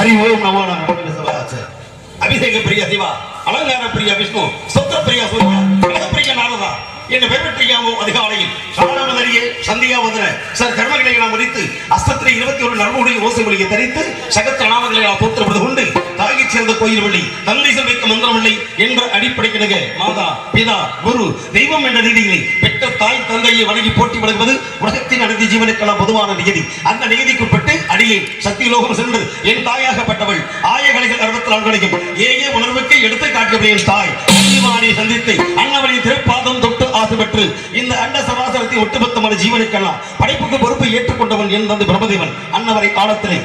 அறிவோம் நம அபிஷேக பிரியா சிவா, அலங்கார பிரியா விஷ்ணு, சொத்த பிரியா சூர்யா, பிரியா நாரதா என்ற பெயர்பெற்றியாமோ அதிகாலையில் சாணவதரியே சந்தியாவதன சார் கர்மங்களை நாம் முடித்து அஸ்தத்திலே 21 நர்மோடைய ஓசை ஒளியை தரித்து சகத்திர நாமங்களை நாம் தோற்றப்படுது கொண்டு தாயை சேர்ந்த கோயில் வழி தந்தை செல்வைக்க மந்திரமில்லை என்ற அடிப்படைக்கிணங்க மாதா பிதா குரு தெய்வம் என்ற நீதிகளை பெற்ற தாய் தந்தையை வணங்கி போட்டி வழங்குவது உலகத்தின் அனைத்து ஜீவனுக்கெல்லாம் பொதுவான நியதி. அந்த நியதிக்குட்பட்டு அடியே சத்தியலோகம் சென்று என் தாயாகப்பட்டவள் ஆயகலைகள் 64 ஏயே உணர்வுக்கு எடுத்து காட்டியவள் என் தாய் சந்தித்து அன்னவரின் திருப்பாதம் தொட்டு ஆசை பெற்று இந்த அண்ட சராசரத்தை ஒட்டுமொத்தமான ஜீவனுக்கெல்லாம் படைப்புக்கு பொறுப்பை ஏற்றுக்கொண்டவன் என் தந்தை பிரம்மதேவன் அன்னவரை காலத்திலே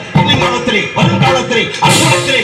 காலத்திலே வருங்காலத்திலே அனுபவத்திலே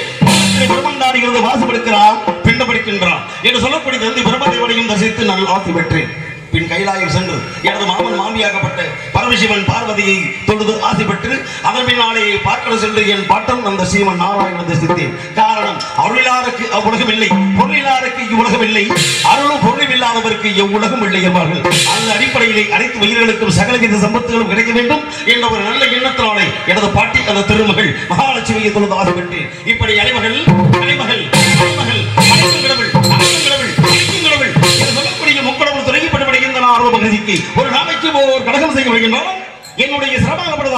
பிரம்மண்டாடிகிறது வாசப்படுகிறான் பிண்டப்படுகின்றான் என்று சொல்லக்கூடிய தந்தை பிரம்மதேவனையும் தரிசித்து நான் ஆசை பெற்றேன். பின் கைலாயம் சென்று எனது மாமன் மாமியாகப்பட்ட பரமசிவன் பார்வதியை தொழுது ஆசை பெற்று அதன் பின்னாலே பார்க்கல சென்று என் பாட்டன் அந்த ஸ்ரீமன் நாராயணன் தரிசித்தேன். காரணம் அருளிலாருக்கு அவ்வுலகம் இல்லை, பொருளிலாருக்கு இவ்வுலகம் இல்லை, அருளும் பொருளும் இல்லாதவருக்கு எவ்வுலகம் இல்லை என்பார்கள். அந்த அடிப்படையிலே அனைத்து உயிர்களுக்கும் சகலவித சம்பத்துகளும் கிடைக்க வேண்டும் என்ற ஒரு நல்ல எண்ணத்தினாலே எனது பாட்டி அந்த திருமகள் மகாலட்சுமியை தொழுது ஆசை பெற்றேன். இப்படி அலைமகள் அலைமகள் அலைமகள் அனைத்தும் கடவுள் அனைத்தும் கடவுள் அனைத்தும் கடவுள் என்று சொல்லக்கூடிய முக்கடவுள் துறைப்பட்ட ஒரு நாளைக்கு ஒரு கடகம் செய்ய வருகின்றோம். என்னுடைய சிரமப்படுவது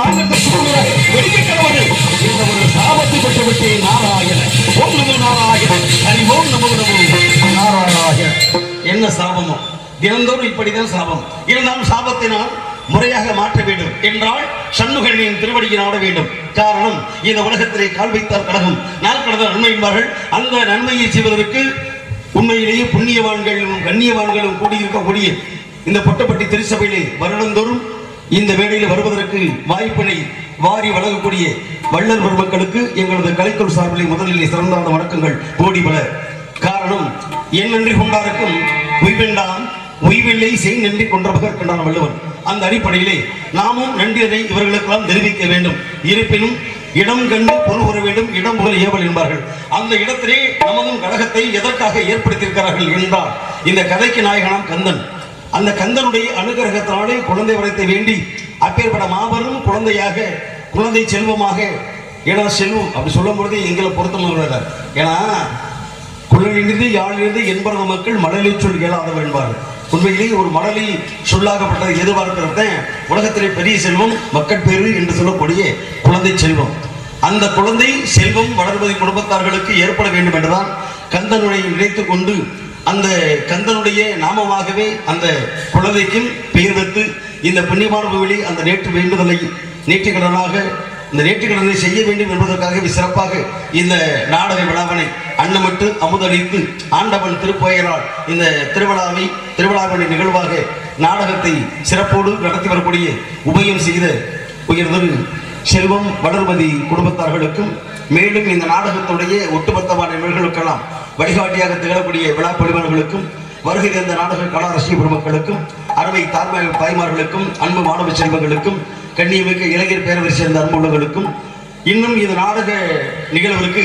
ஒரு சாபத்தை பெற்றுவிட்டு நாராயண ஓம் நமோ நாராயண ஹரி ஓம் நமோ நாராயண. என்ன சாபமோ தினந்தோறும் இப்படிதான் சாபம் இருந்தாலும் சாபத்தை நான் முறையாக மாற்ற வேண்டும் என்றால் சண்முகனின் திருவடியை நாட வேண்டும். காரணம் இந்த உலகத்திலே கால் வைத்தார் கடகம் நாள் கடந்த நன்மை என்பார்கள். அந்த நன்மையை செய்வதற்கு உண்மையிலேயே புண்ணியவான்களும் கண்ணியவான்களும் கூடியிருக்கக்கூடிய இந்த பொட்டப்பட்டி திருச்சபையிலே வருடந்தோறும் இந்த வேளையில் வருவதற்கு வாய்ப்பினை வாரி வழங்கக்கூடிய வள்ளல் பெருமக்களுக்கு எங்களது கலைக்குழு சார்பிலே முதலில் சிறந்தான வணக்கங்கள் கோடி பல. காரணம் என் நன்றி கொண்டாருக்கும் உய்வெண்டாம் உய்வில்லை செய் நன்றி கொன்றவர்கள் கண்டான வள்ளுவன். அந்த அடிப்படையிலே நாமும் நன்றியை இவர்களுக்கெல்லாம் தெரிவிக்க வேண்டும். இருப்பினும் இடம் கண்டு பொருள் வர வேண்டும், இடம் புகழ் ஏவல் என்பார்கள். அந்த இடத்திலே நமதும் கழகத்தை எதற்காக ஏற்படுத்தியிருக்கிறார்கள் என்றால் இந்த கதைக்கு நாயகனாம் கந்தன். அந்த கந்தனுடைய அனுகிரகத்தினாலே குழந்தை வரைத்தை வேண்டி அப்பேற்பட மாபெரும் குழந்தையாக குழந்தை செல்வமாக ஏன்னா செல்வம் அப்படி சொல்லும் பொழுது எங்களை பொருத்தமாக ஏன்னா குழலிலிருந்து யாழிலிருந்து என்பது மக்கள் மடலை சொல் இயலாதவர் என்பார்கள். உண்மையிலேயே ஒரு மடலை சொல்லாகப்பட்டதை எதிர்பார்க்கிறத உலகத்திலே பெரிய செல்வம் மக்கள் பேரு என்று சொல்லக்கூடிய குழந்தை செல்வம். அந்த குழந்தை செல்வம் வளர்வதை குடும்பத்தார்களுக்கு ஏற்பட வேண்டும் என்றுதான் கந்தனுடைய நினைத்துக் கொண்டு அந்த கந்தனுடைய நாமமாகவே அந்த குழந்தைக்கும் பெயர் வைத்து இந்த புண்ணியமான கோவிலை அந்த நேற்று வேண்டுதலை நேற்றுக்கடனாக இந்த நேற்றுக்கடனை செய்ய வேண்டும் என்பதற்காக சிறப்பாக இந்த நாடக விழாவினை அன்னமிட்டு அமுதளித்து ஆண்டவன் திருப்பெயரால் இந்த திருவிழாவின் நிகழ்வாக நாடகத்தை சிறப்போடு நடத்தி வரக்கூடிய உபயம் செய்த உயர்ந்தது செல்வம் வளர்மதி குடும்பத்தார்களுக்கும் மேலும் இந்த நாடகத்துடைய ஒட்டுமொத்தமான நிகழ்வுகளுக்கெல்லாம் வழிகாட்டியாக திகழக்கூடிய விழா பொலிவாளர்களுக்கும் வருகை தந்த நாடக கலா ரசிக பெருமக்களுக்கும் அறுவை தாய்மார்களுக்கும் அன்பு மாணவ செல்வங்களுக்கும் கண்ணியமிக்க இளைஞர் பேரவை சேர்ந்த அன்புள்ளவர்களுக்கும் இன்னும் இந்த நாடக நிகழ்வுக்கு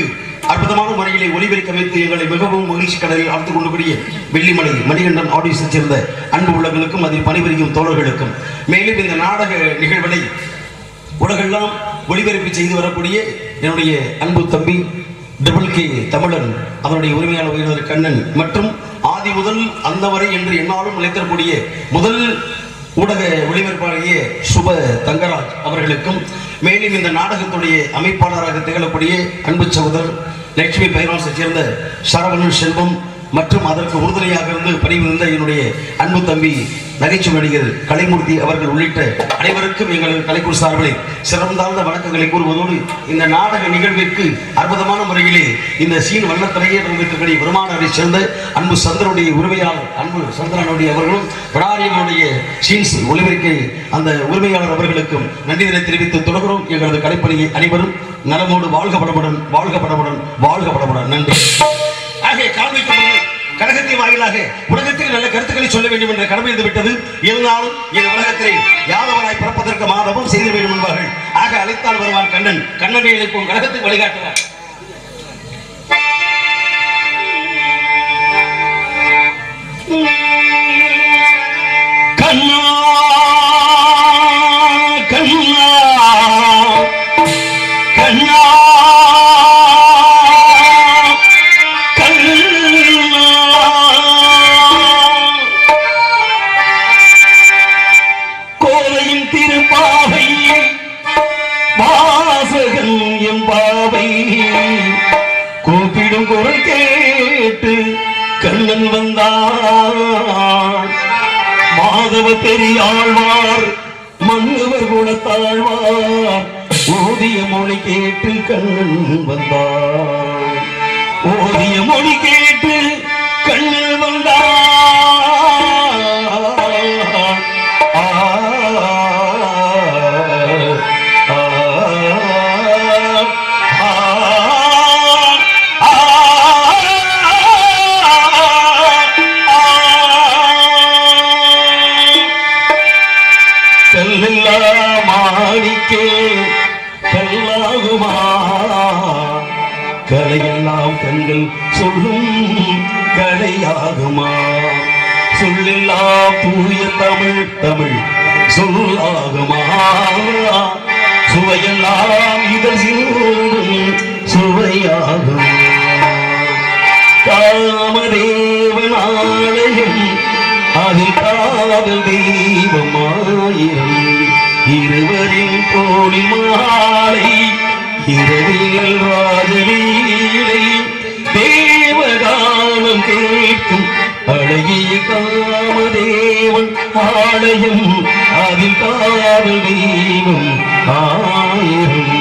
அற்புதமான முறையிலே ஒளிபெருக்க வைத்து எங்களை மிகவும் மகிழ்ச்சி கடலில் அழைத்துக் கொண்டக்கூடிய வெள்ளிமலை மணிகண்டன் ஆடியோஸை சேர்ந்த அன்பு உள்ளவர்களுக்கும் அதில் பணிபுரியும் தோழர்களுக்கும் மேலும் இந்த நாடக நிகழ்வுகளை உலகெல்லாம் ஒளிபரப்பு செய்து வரக்கூடிய என்னுடைய அன்பு தம்பி டபிள்கே தமிழன் அதனுடைய உரிமையாளர் உயர்ந்தவர் கண்ணன் மற்றும் ஆதி முதல் அந்த வரை என்று என்னாலும் நிலைத்தரக்கூடிய முதல் ஊடக ஒளிபரப்பாளரிய சுப தங்கராஜ் அவர்களுக்கும் மேலும் இந்த நாடகத்துடைய அமைப்பாளராக திகழக்கூடிய அன்பு சகோதரர் லட்சுமி பைரவாசை சேர்ந்த சரவணன் செல்வம் மற்றும் அதற்கு உறுதுணையாக இருந்து பணிபுரிந்த என்னுடைய அன்பு தம்பி நகைச்சுவை நடிகர் கலைமூர்த்தி அவர்கள் உள்ளிட்ட அனைவருக்கும் எங்கள் கலைக்குழு சார்பிலே சிறந்தாழ்ந்த வணக்கங்களை கூறுவதோடு இந்த நாடக நிகழ்விற்கு அற்புதமான முறையிலே இந்த சீன் வண்ணத்திலேயே இருக்கக்கூடிய வருமானரை சேர்ந்த அன்பு சந்திரனுடைய உரிமையாளர் அன்பு சந்திரனுடைய அவர்களும் விடாரியனுடைய சீன்ஸ் ஒளிபரப்பை அந்த உரிமையாளர் அவர்களுக்கும் நன்றிகளை தெரிவித்து தொடர்கிறோம். எங்களது கலைப்பணியை அனைவரும் நலமோடு வாழ்க படமுடன் வாழ்க படமுடன் வாழ்க படமுடன் நன்றி. ஆகிய காண்பிக்கும் கழகத்தின் வாயிலாக உலகத்தில் நல்ல கருத்துக்களை சொல்ல வேண்டும் என்ற கடமை இருந்து விட்டது. இருந்தாலும் இந்த உலகத்திலே யாதவராய் பிறப்பதற்கு மாதவம் செய்ய வேண்டும் என்பார்கள். ஆக அழைத்தால் வருவான் கண்ணன். கண்ணனை அழைப்போம், கழகத்துக்கு வழிகாட்டுவார். கண்ணா கண்ணா கண்ணா கூப்பிடும் குரல் கேட்டு கண்ணன் வந்தார். மாதவ பெரியாழ்வார் மன்னவர் குணத்தாழ்வார் ஓதிய மொழி கேட்டு கண்ணன் வந்தார். ஓதிய மொழி கேட்டு கண்ணன் வந்தார். மாணிக்கே கல்லாகுமா கலையெல்லாம் கண்கள் சொல்லும் கலையாகுமா சொல்லெல்லாம் தூய தமிழ் தமிழ் சொல்லாகுமா சுவையெல்லாம் இதழ் சிந்தும் சுவையாகுமா காமதேவன் ஆலயம் அதில் காதல் தெய்வமாயிரம் இருவரின் தோழி மாலை இரவில் ராஜலீலை தேவகானம் கேட்கும் அழகிய காமதேவன் ஆலயம் அதில் காதல் தெய்வம் ஆயிரம்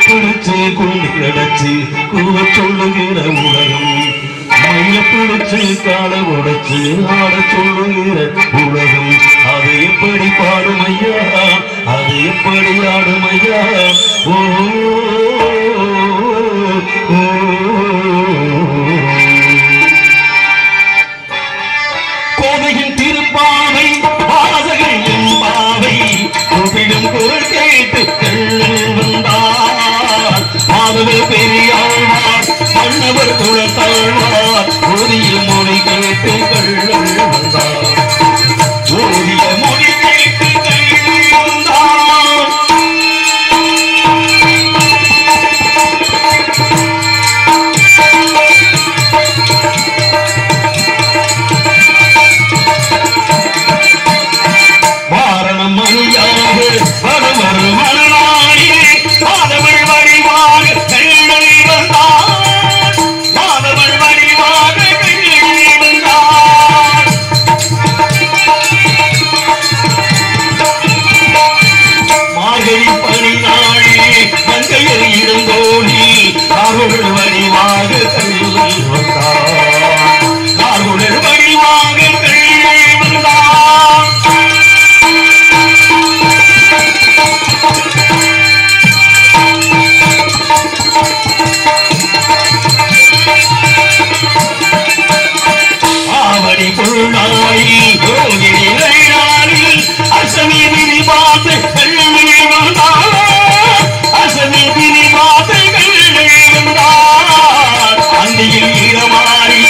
பிடிச்சு கொண்டு கிடச்சு கூவ சொல்லுகிற உலகம் மயில பிடிச்சு கால உடைச்சு ஆட சொல்லுகிற உலகம் அது எப்படி பாடும் ஐயா அது எப்படி ஆடும் ஐயா ஓ கோதையின் திருப்பாவை வாசகன் என்பாவை கூப்பிடும் குரல் கேட்டு கண்ணன் வந்தார். மாதவ பெரியாழ்வார் மன்னவர் குலத்தாழ்வார் ஓதிய மொழி கேட்டு கண்ணன் வந்தார். ஓதிய மொழி கேட்டு கண்ணன் வந்தார். வாரணம் மணியாக வரவர் மலனாயே மாதவள் வடிவாக கண்ணனை வந்தார். மாதவள் வடிவாக கண்ணனை வந்தார். மார்கழி பனி நாளே மங்கையர் இருந்தோழி கார்குழல் வடிவாக கண்ணனை வந்தார். கார்குழல் வடிவாக கண்ணனை வந்தார். ஆவணி பொருளாயி யோகினி நைனாளி அசமி விதி பார்த்து கண்ணனை வந்தார். அசமி விதி பார்த்து கண்ணனை வந்தார். அந்தியில் ஈரமாறி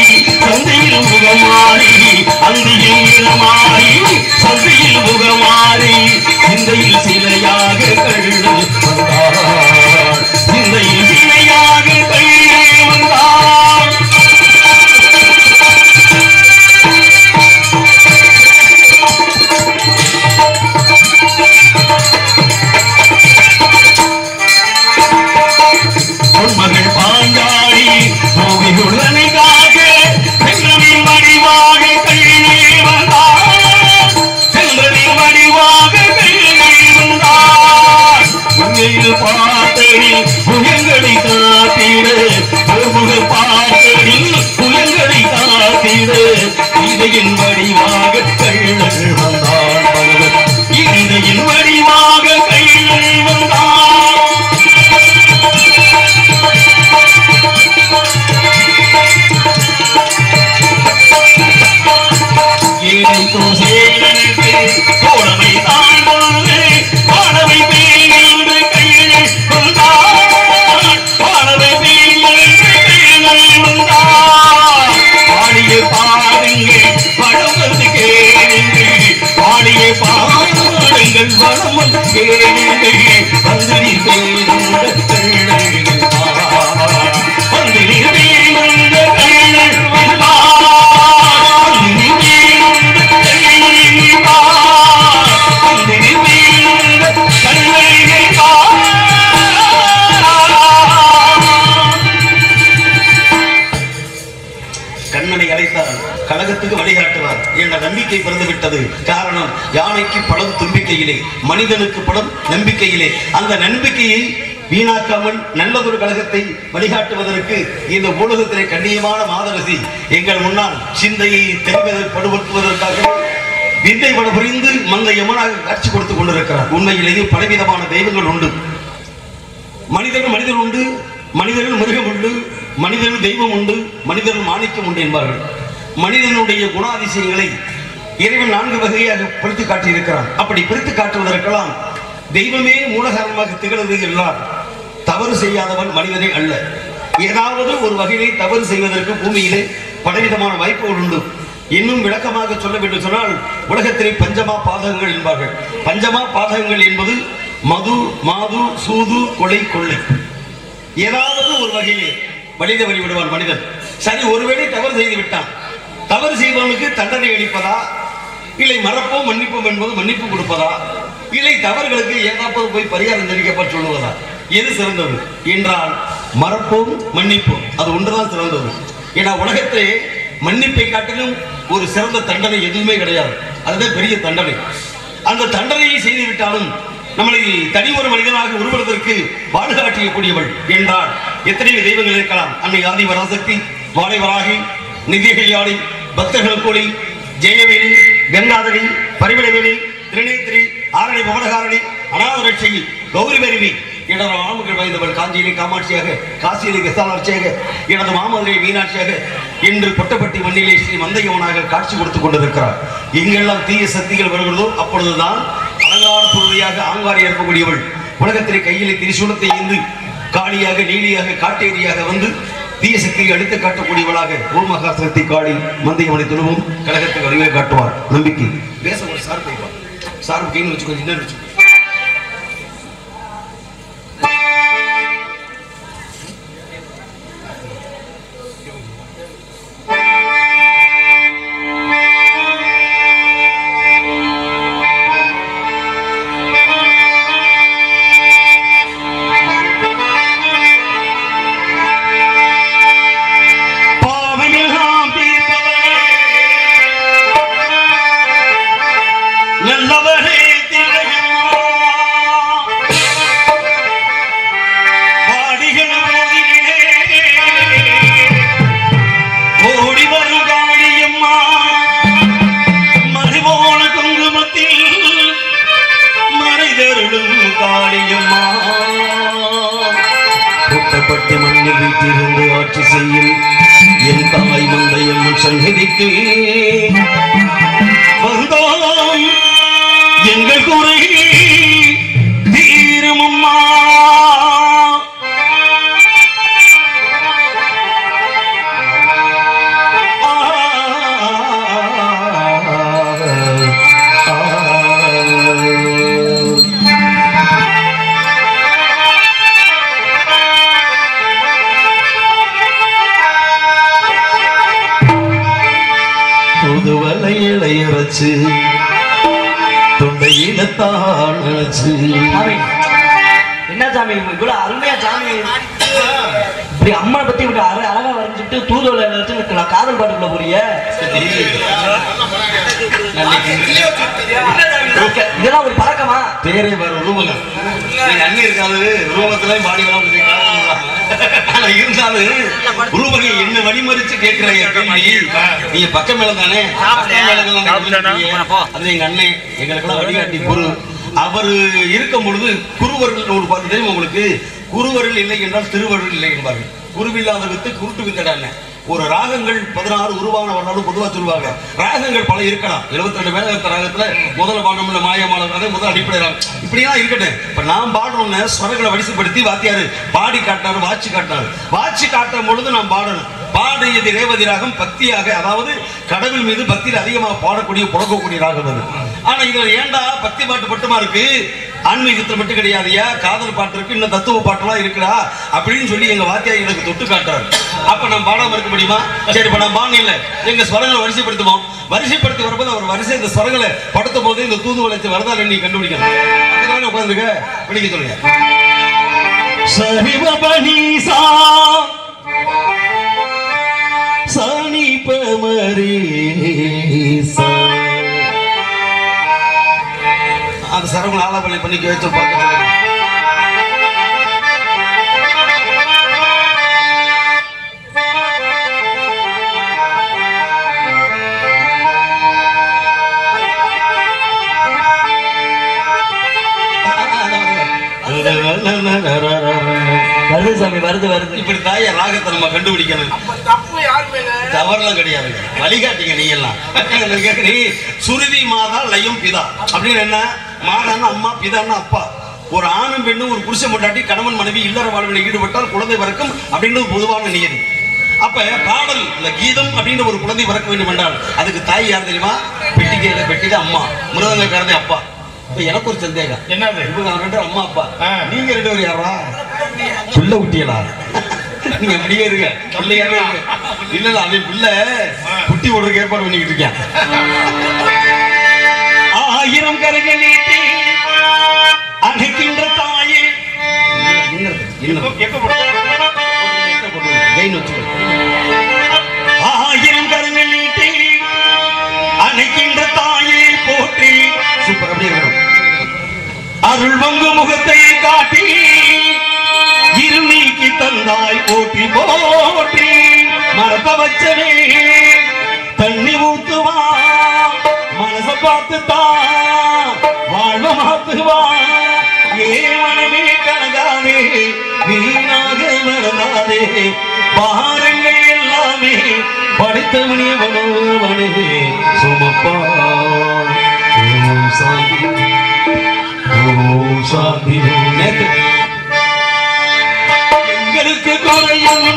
சந்தையில் முகமாறி அந்தியில் ஈரமாறி சந்தையில் முகமாறி சிந்தையில் சிலையாக கண்ணன் வந்தார். சிந்தையில் சிலையாக கண்ணன் வந்தார். பொன்மகள் பாஞ்சாடி பூவியுள்ளனை காக்க செங்கலின் வடிவாக கண்ணனை வந்தார். செங்கலின் வடிவாக கண்ணனை வந்தார். உண்மையில் பார்த்தடி புயங்களை காத்திடு ஒருமுக பார்த்தடி புயங்களை காத்திடு இதையின் வடிவாக கண்ணன் வந்தார். பகவத் இதையின் வடிவாக கண்ணன் வந்தார். ஏனைக்கோ சேனனுக்கு தோழமை தான் கொண்டு பாடவை பேய் என்று கையில் கொண்டார். பாடவை பேய் என்று கையில் வந்தார். பாடிய பாடுங்கள் படம் வந்து கேளுங்கள். பாடிய பாடுங்கள் படம் வந்து கேளுங்கள். வந்து நீர் பேருந்த கண்ணன் வந்து நீர் பேருந்த கண்ணன் என்ற நம்பிக்கை பிறந்துவிட்டது. காரணம், யானைக்கு பலம் தும்பிக்கையிலே, மனிதனுக்கு பலம் நம்பிக்கையிலே. அந்த நம்பிக்கையை வீணாக்காமல் நல்லதொரு கழகத்தை வழிகாட்டுவதற்கு இந்த ஊடகத்திலே கண்ணியமான மாதரசி எங்கள் முன்னால் சிந்தையை தெளிவதற்காக விந்தை பட புரிந்து மந்த யமனாக காட்சி கொடுத்துக் கொண்டிருக்கிறார். உண்மையிலேயே பலவிதமான தெய்வங்கள் உண்டு. மனிதர்கள் உண்டு, மனிதர்கள் மிருகம் உண்டு, மனிதர்கள் தெய்வம் உண்டு, மனிதர்கள் மாணிக்கம் உண்டு என்பார்கள். மனிதனுடைய குணாதிசயங்களை இறைவன் 4 வகையாக பிரித்து காட்டியிருக்கிறான். அப்படி பிரித்து காட்டுவதற்கெல்லாம் தெய்வமே மூலகாரணமாக திகழ்வது என்றால் தவறு செய்யாதவன் மனிதனே அல்ல. ஏதாவது ஒரு வகையிலே தவறு செய்வதற்கு பூமியிலே பலவிதமான வாய்ப்புகள் உண்டு. இன்னும் விளக்கமாக சொல்ல வேண்டும் சொன்னால் உலகத்திலே பஞ்சமா பாதகங்கள் என்பார்கள். பஞ்சமா பாதகங்கள் என்பது மது, மாது, சூது, கொலை, கொள்ளை. ஏதாவது ஒரு வகையிலே வழித வழிவிடுவான் மனிதன். சரி, ஒருவேளை தவறு செய்து விட்டான். தவறு செய்வதற்கு தண்டனை அளிப்பதா, இல்லை மறப்போம் மன்னிப்போம் என்பது மன்னிப்பு கொடுப்பதா, இல்லை தவறுகளுக்கு ஏதாவது போய் பரிகாரம் தெரிவிக்கப்பட்டு சொல்லுவதா? எது சிறந்தது என்றால் மறப்போம் மன்னிப்போம், அது ஒன்றுதான் சிறந்தது. ஏன்னா உலகத்திலே மன்னிப்பை காட்டிலும் ஒரு சிறந்த தண்டனை எதுவுமே கிடையாது. அதுதான் பெரிய தண்டனை. அந்த தண்டனையை செய்து விட்டாலும் நம்மளை தனி ஒரு மனிதனாக உருவதற்கு வாழ்காட்டியக்கூடியவள் என்றால் எத்தனை தெய்வங்கள் இருக்கலாம். அன்னை ஆதி பராசக்தி, வாழைவராகி, நிதியகையாளி, பக்தர்களுக்கோடி, ஜெயவேலி, கங்காதரி, பரிவிடவேலி, திருநேத்திரி, ஆரணி பவனகாரணி, அநாதரட்சி, கௌரி வருவி, எனது மாமகள் வாய்ந்தவள் காஞ்சியிலே காமாட்சியாக, காசியிலே விசாலாட்சியாக, எனது மாமதுரை மீனாட்சியாக இன்று பொட்டப்பட்டி மண்ணிலே ஸ்ரீ மந்தையவனாக காட்சி கொடுத்துக் கொண்டிருக்கிறார். எங்கெல்லாம் தீய சக்திகள் வருகிறதோ அப்பொழுதுதான் அலங்கார பொருளியாக ஆங்காரி இருக்கக்கூடியவள் உலகத்திலே கையிலே திரிசூலத்தை ஏந்து காளியாக, நீலியாக, காட்டேரியாக வந்து தீய சக்தியை அடுத்து காட்டக்கூடியவளாக ஓ மகா சக்தி காளி மந்தையவனை துணுவும் கழகத்துக்கு அறிவை காட்டுவார். நம்பிக்கை பேச ஒரு சார்பை சார்பு கைன்னு வச்சு கொஞ்சம் வச்சு மண்ணில் வீட்டிலிருந்து ஆட்சி செய்யும் என் தாய் மந்தையம்மன் சங்கதிக்கு வந்தால் எங்கள் குறை தீரும் அம்மா. இளையரச்சு தொண்டையில தாழச்சு. என்ன சாமி இவ்வளவு அருமையா சாமி இப்படி அம்மனை பத்தி இப்படி அழகா வரைஞ்சிட்டு தூதுவளை வச்சு காதல் பாட்டுக்குள்ள போறிய? இதெல்லாம் ஒரு பழக்கமா? பேரே வர ரூபங்க அண்ணி இருக்காது, ரூபத்துல பாடி இருந்தாலும் ரூபகை என்ன வழிமறிச்சு கேட்கிற நீங்க பக்கம் மேல தானே அது எங்க அண்ணன் எங்களுக்கெல்லாம் வழிகாட்டி குரு. அவர் இருக்கும் பொழுது குருவர்கள் ஒரு 10 தெரியும் உங்களுக்கு. குருவர்கள் இல்லை என்றால் திருவர்கள் இல்லை என்பார்கள். குருவில்லாத வித்து குருட்டு வித்தடான ஒரு ராகங்கள் 16 உருவான வரலாறு பொதுவா சொல்லுவாங்க. ராகங்கள் பல இருக்கலாம். 72 மேலத்த ராகத்துல முதல் பாடம்ல மாயமாலம் அதை முதல் அடிப்படை ராகம் இப்படிதான் இருக்கட்டும். இப்ப நாம் பாடுறோம்னு ஸ்வரங்களை வரிசைப்படுத்தி வாத்தியாரு பாடி காட்டினாரு, வாட்சி காட்டினாரு. வாட்சி காட்டும் பொழுது நாம் பாடணும். பாடியது ரேவதி ராகம் பக்தியாக, அதாவது கடவுள் மீது பக்தியில் அதிகமாக பாடக்கூடிய புழக்கக்கூடிய ராகம் அது. ஆனா இதுல ஏண்டா பக்தி பாட்டு மட்டுமா இருக்கு, ஆன்மீகத்தில் மட்டும் கிடையாதுயா, காதல் பாட்டு இருக்கு, இன்னும் தத்துவ பாட்டுலாம் இருக்குடா அப்படின்னு சொல்லி எங்க வாத்தியார் எனக்கு தொட்டு காட்டுறாரு. அப்ப நம்ம பாடாம இருக்க முடியுமா? சரி, இப்ப நான் பாங்க இல்ல எங்க ஸ்வரங்களை வரிசைப்படுத்துவோம். வரிசைப்படுத்தி வரும்போது அவர் வரிசை இந்த ஸ்வரங்களை படுத்தும் போது இந்த தூதுவளை வரதா நீ கண்டுபிடிக்கணும். அதுதானே உட்காந்துருக்க படிக்க சொல்லுங்க. சரிபபனீசா சனி பமரீசா அது சரவண ஆலாபனை பண்ணி வச்சு பார்க்க வருது சாமி, வருது வருது. இப்படி தாய ராகத்தை நம்ம கண்டுபிடிக்கணும். தவறுலாம் கிடையாது, வழிகாட்டிங்க நீ எல்லாம். நீ சுருதி மாதா லயம் பிதா அப்படின்னு என்ன? மாதான்னா அம்மா, பிதான்னா அப்பா. ஒரு ஆணும் பெண்ணும் ஒரு புருஷன் பொண்டாட்டி கணவன் மனைவி இல்லற வாழ்வில் ஈடுபட்டால் குழந்தை பிறக்கும் அப்படின்றது பொதுவான நியதி. அப்ப பாடல் இந்த கீதம் அப்படின்ற ஒரு குழந்தை பிறக்க வேண்டும் என்றால் அதுக்கு தாய் யார் தெரியுமா? பெட்டிக்கையில பெட்டித அம்மா, மிருதங்கக்காரதே அப்பா. இப்ப எனக்கு ஒரு சந்தேகம், என்னது ரெண்டு அம்மா அப்பா, நீங்க ரெண்டு பேரும் யாரா? புள்ள குட்டியலா? நீங்க அப்படியே இருங்க, பிள்ளையாவே இருங்க. இல்ல இல்ல, அவன் பிள்ளை குட்டி போடுறதுக்கு ஏற்பாடு பண்ணிக்கிட்டு இருக்கேன். ஆயிரம் கரங்கள் நீட்டி அணைக்கின்ற தாயே, ஆயிரம் கரங்கள் நீட்டி அணைக்கின்ற தாயை போற்றி. சூப்பர், அப்படியே இருக்கணும். அருள் வங்கு முகத்தை காட்டி இருநீக்கி தந்தாய் போற்றி போற்றி. மரத்த வச்சனே தண்ணி ஊத்துவா, மனச பார்த்துத்தா வாழ்வ மாத்துவா. ஏவனமே கலந்தாதே, வீணாக நடந்தாதே. பாரங்கள் எல்லாமே படைத்தவனே வனோவனே சுமப்பா. ஓம் சாந்தி, ஓம் சாந்தி. எங்களுக்கு குறையும்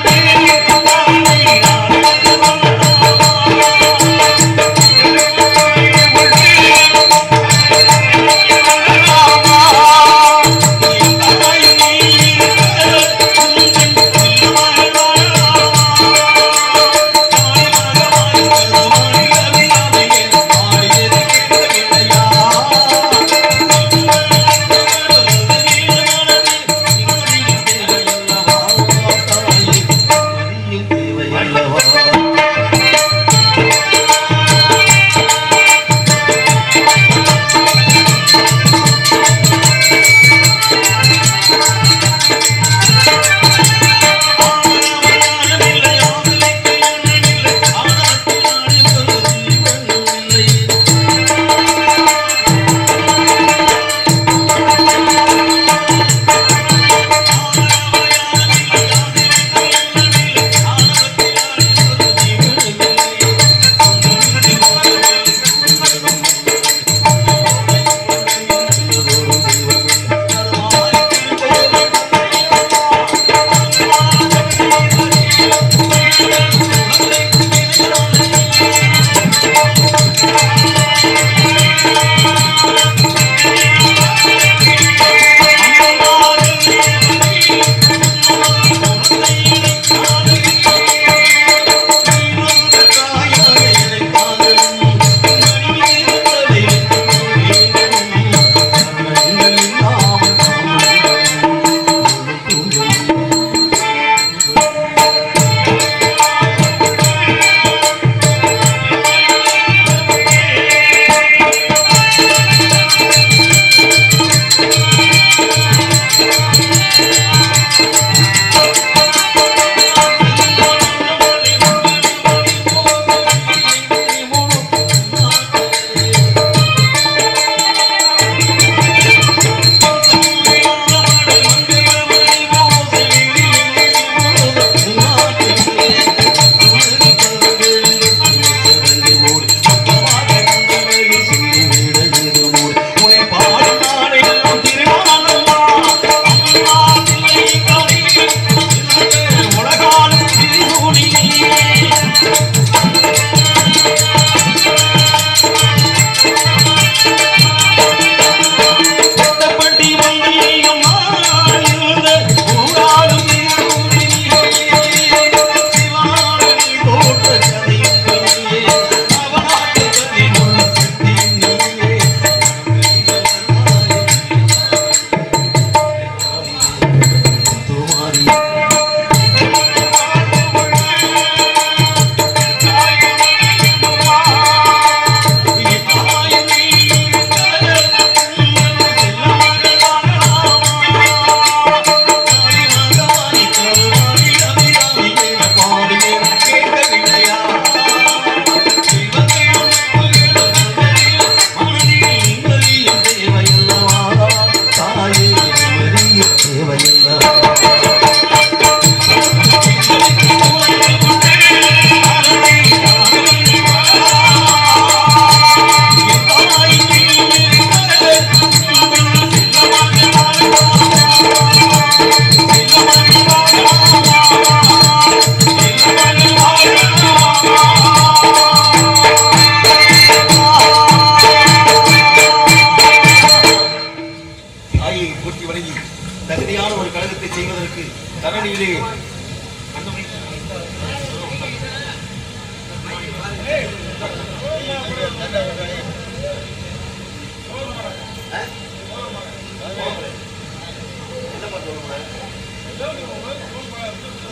தரணியிலே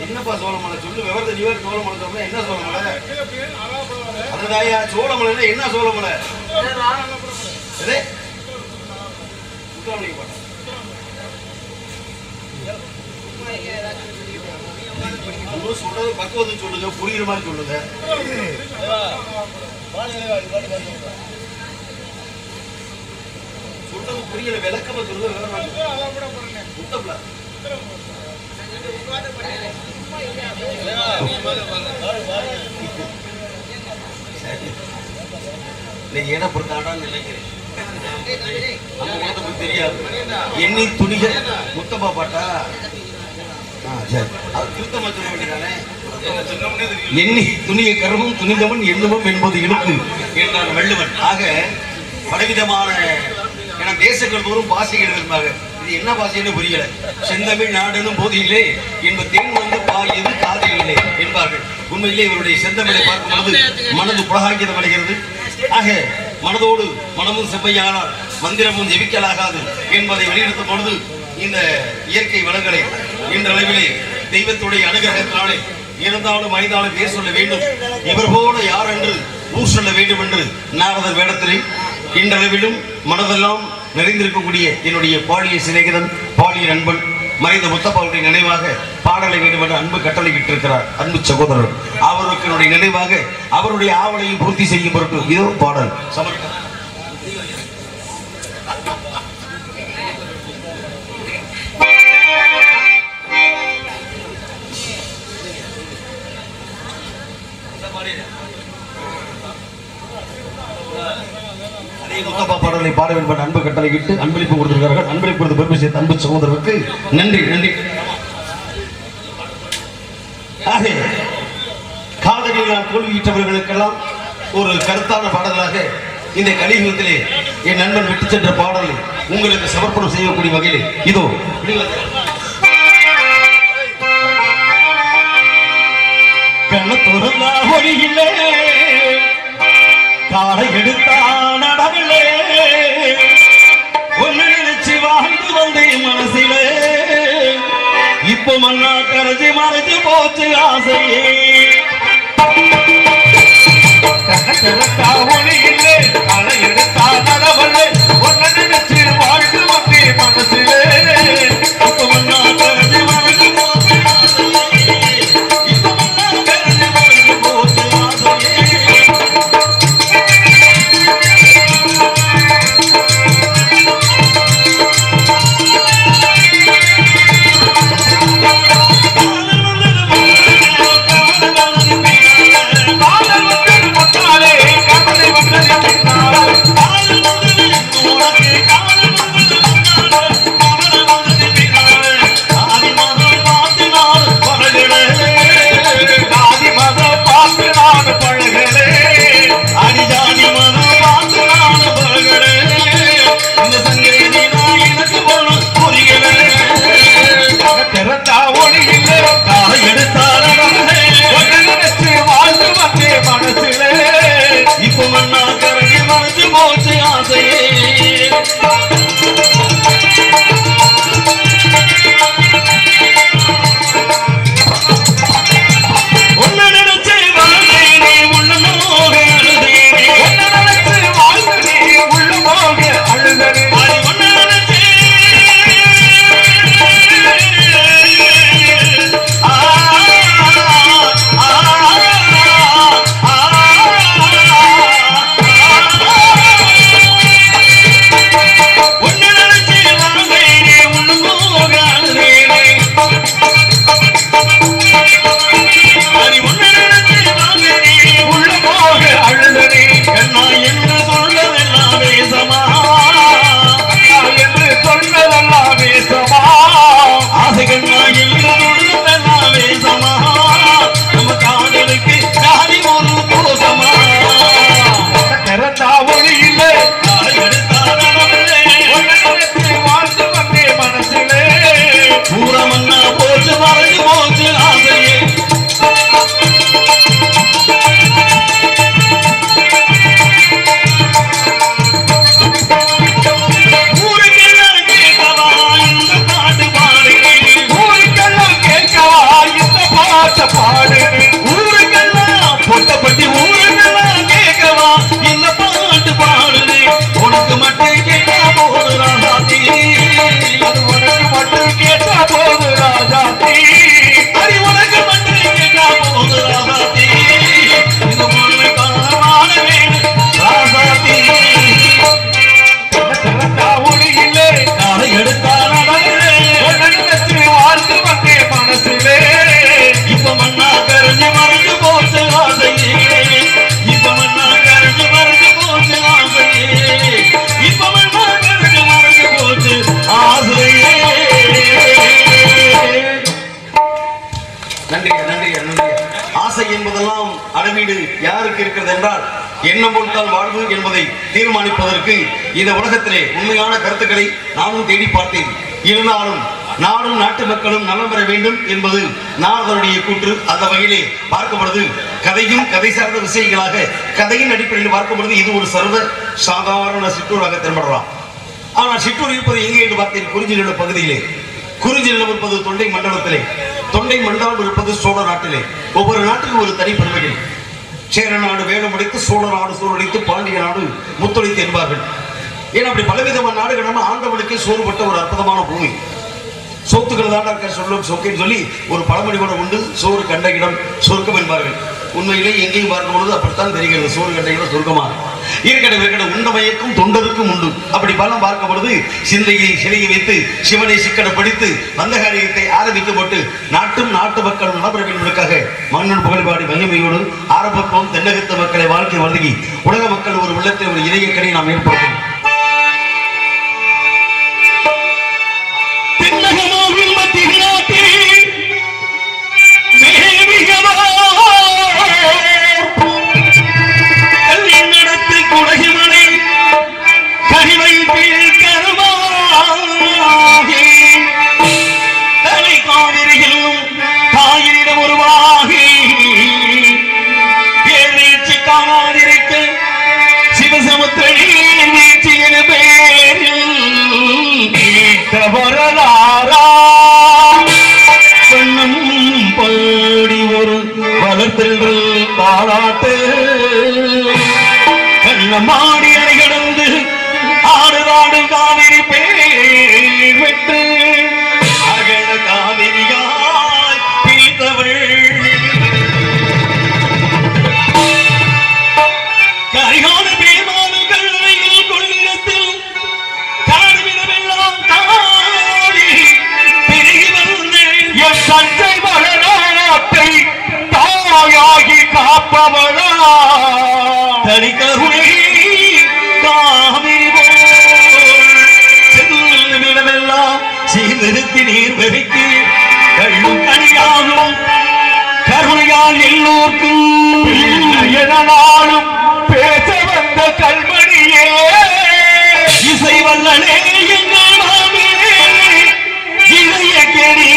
என்னப்பா சோழமலை சொல்லு விவரத்தை நீ சோழமலை சொல்ற என்ன சோழமலை அதுதாயா சோழமலை என்ன சோழமலை சொல்றது பக்குவத்தை சொல்லுங்க புரியுற மாதிரி சொல்லுங்க சொல்றது புரியல விளக்கமா சொல்லுங்க முத்தப்பல நீங்க ஏன பொறுத்தாடான்னு நினைக்கிறேன் தெரியாது எண்ணி துணிக முத்தப்பா பாட்டா திருத்தமா சொல்ல வேண்டியதானே எண்ணி துணிய கருவும் துணிந்தவன் எண்ணுவம் என்பது இழுக்கு என்றான் வள்ளுவன். ஆக பலவிதமான என தேசங்கள் தோறும் பாசைகள் இருந்தாங்க. இது என்ன பாசைன்னு புரியல. செந்தமிழ் நாடனும் போதியிலே என்ப தேன் வந்து பாயது காதிலே என்பார்கள். உண்மையிலே இவருடைய செந்தமிழை பார்க்கும் பொழுது மனது புலகாங்கிதம் அடைகிறது. ஆக மனதோடு மனமும் செவ்வையானால் மந்திரமும் ஜெபிக்கலாகாது என்பதை வலியுறுத்தும் பொழுது இந்த இயற்கை வளங்களை இன்றளவிலே தெய்வத்துடைய அனுகிரகத்தினாலே இருந்தாலும் ஐந்தாலும் பேர் சொல்ல வேண்டும். இவர் போல யார் என்று ஊர் சொல்ல வேண்டும் என்று நாரதர் வேடத்திலே இன்றளவிலும் மனதெல்லாம் நிறைந்திருக்கக்கூடிய என்னுடைய பாலிய சிநேகிதன் பாலிய நண்பன் மறைந்த முத்தப்பாவுடைய நினைவாக பாடலை வேண்டும் என்று அன்பு கட்டளையிட்டிருக்கிறார் அன்பு சகோதரர். அவருக்கு என்னுடைய நினைவாக அவருடைய ஆவலையும் பூர்த்தி செய்யும் பொருட்டு இதோ பாடல் சமர்ப்பணம். முத்தப்பா பாடலை பாட வேண்டும் அன்பு கட்டளையிட்டு அன்பளிப்பு கொடுத்திருக்கிறார்கள். அன்பளிப்பு கொடுத்த பெருமை சேர்த்த அன்பு சகோதரருக்கு நன்றி நன்றி. ஆக காதலினால் தோல்வியிட்டவர்களுக்கெல்லாம் ஒரு கருத்தான பாடலாக இந்த கலியுகத்திலே என் நண்பன் விட்டு சென்ற பாடலை உங்களுக்கு சமர்ப்பணம் செய்யக்கூடிய வகையில் இதோ கண்ணத்தொருந்தா ஒளியிலே காலை எடுத்தான் அடவிலே ஒன்னு நினைச்சு வாழ்ந்து வந்தேன் மனசிலே இப்போ மண்ணா கரைச்சி மறைச்சு போச்சு ஆசையே ஒளியிலே காலை எடுத்தான் அடவிலே ஒன்னு நினைச்சு வாழ்ந்து வந்தேன் மனசிலே இப்போ மண்ணா கரைச்சி மறைச்சு போச்சு ஆசையே இப்போ மண்ணா கரைச்சி மறைச்சு போச்சு ஆசையே கேட்டா போது ராஜாத்தி அது உனக்கு மட்டும் கேட்டா போது ராஜாத்தி அது உனக்கு மட்டும் கேட்டா போது ராஜாத்தி இந்த பொண்ணு காணமான வேணும் ராஜாத்தி ஒளியிலே காலை எடுத்தான வாழ்ந்து வந்தே மனசிலே இப்ப மண்ணா கரைஞ்சு மறைஞ்சு போச்சு ராஜையே இப்ப மண்ணா கரைஞ்சு மறைஞ்சு போச்சு ஆசையே இப்ப மண்ணா கரைஞ்சு மறைஞ்சு போச்சு ஆசையே. நன்றியா நன்றியா நன்றியா. ஆசை என்பதெல்லாம் அளவீடு யாருக்கு இருக்கிறது என்றால் எண்ணம் பொறுத்தால் வாழ்வு என்பதை தீர்மானிப்பதற்கு இந்த உலகத்திலே உண்மையான கருத்துக்களை நானும் தேடி பார்த்தேன். இருந்தாலும் நாடும் நாட்டு மக்களும் நலம் பெற வேண்டும் என்பது நாரதனுடைய கூற்று. அந்த வகையிலே பார்க்கப்படுது கதையும் கதை சார்ந்த விஷயங்களாக கதையின் அடிப்படையில் பார்க்கப்படுது இது ஒரு சர்வ சாதாரண சிற்றூராக தென்படலாம். ஆனால் சிற்றூர் இருப்பது எங்கே என்று பார்த்தேன் குறிஞ்சி நில பகுதியிலே. குறிஞ்சி நிலம் இருப்பது தொண்டை மண்டலத்திலே, தொண்டை மண்டலம் இருப்பது சோழ நாட்டிலே. ஒவ்வொரு நாட்டுக்கும் ஒரு தனி பெருமைகள். சேர நாடு வேடம் அடித்து சோழ நாடு சோழடித்து பாண்டிய நாடு முத்தொழித்து என்பார்கள். ஏன்னா அப்படி பலவிதமான நாடுகள் நம்ம ஆண்டவனுக்கே சோறுபட்ட ஒரு அற்புதமான பூமி. சோத்துக்கள் தான் இருக்க சொல்லும் சொக்கேன்னு சொல்லி ஒரு பழமொழி கூட உண்டு. சோறு கண்ட இடம் சொர்க்கம் என்பார்கள். உண்மையிலே எங்கேயும் பார்க்கும் பொழுது அப்படித்தான் தெரிகிறது. சோறு கண்ட இடம் சொர்க்கமாக இருக்கட உண்ட மயக்கும் தொண்டருக்கும் உண்டு. அப்படி பலம் பார்க்கும் பொழுது சிந்தையை சிலையை வைத்து சிவனை சிக்கனை படித்து வந்த காரியத்தை ஆரம்பிக்கப்பட்டு நாட்டும் நாட்டு மக்களும் நலப்பெற என்பதற்காக மன்னன் புகழ்பாடி மகிமையோடு ஆரம்பத்துவம் தென்னகத்து மக்களை வாழ்க்கை வழங்கி உலக மக்கள் ஒரு உள்ளத்தை ஒரு இணையக்கடை நாம் ஏற்படுத்தும். மாடி அணை கடந்து ஆடுதாடு காவிரி பேர் வெட்டு அகழ காவிரியாய் பீத்தவள் கரிகால பேமானுகள் கொள்ளிடத்தில் காடுவிடமெல்லாம் தாடி பெருகி வந்த சஞ்சை மகனாத்தை தாயாகி காப்பவளா தனிக்கருணை நிறுத்தி நீர் வெறித்து கள்ளும் கனியாலும் கருணையால் எல்லோருக்கும் எதனாலும் பேச வந்த கல்மணியே இசை வல்லனே எங்கள் மாமே இளைய கனி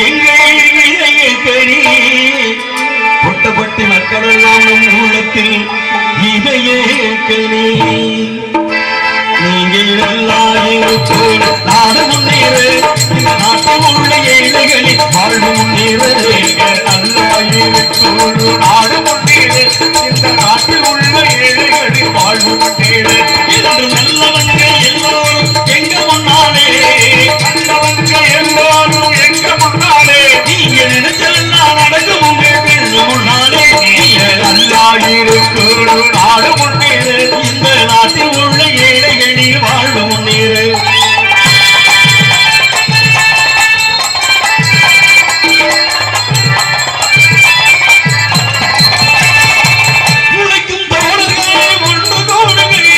எங்கள் இளைய கனி பொட்டப்பட்டி மக்களெல்லாம் உள்ளத்தில் இதைய கனி நீங்கள் எல்லாரும் நாடு முன்னேறு நாட்டில் உள்ள ஏழைகளில் வாழ்வு முன்னேறு நாடு முன்னேறு இந்த நாட்டில் உள்ள ஏழைகளில் வாழ்வு முன்னேறு என்று நல்லவங்க எல்லோரும் எங்க முன்னாலே நல்லவங்க எல்லோரும் எங்க முன்னாலே நீங்க நினைச்செல்லாம் நடக்கும் உங்க முன்னாலே நல்லாயிருக்கும் நாடு முன்னேறு இந்த நாட்டில் உள்ள ஏழைகளில் வாழ்வு முன்னேறு உழைக்கும் தோழர்களே ஒன்று தோடுகளே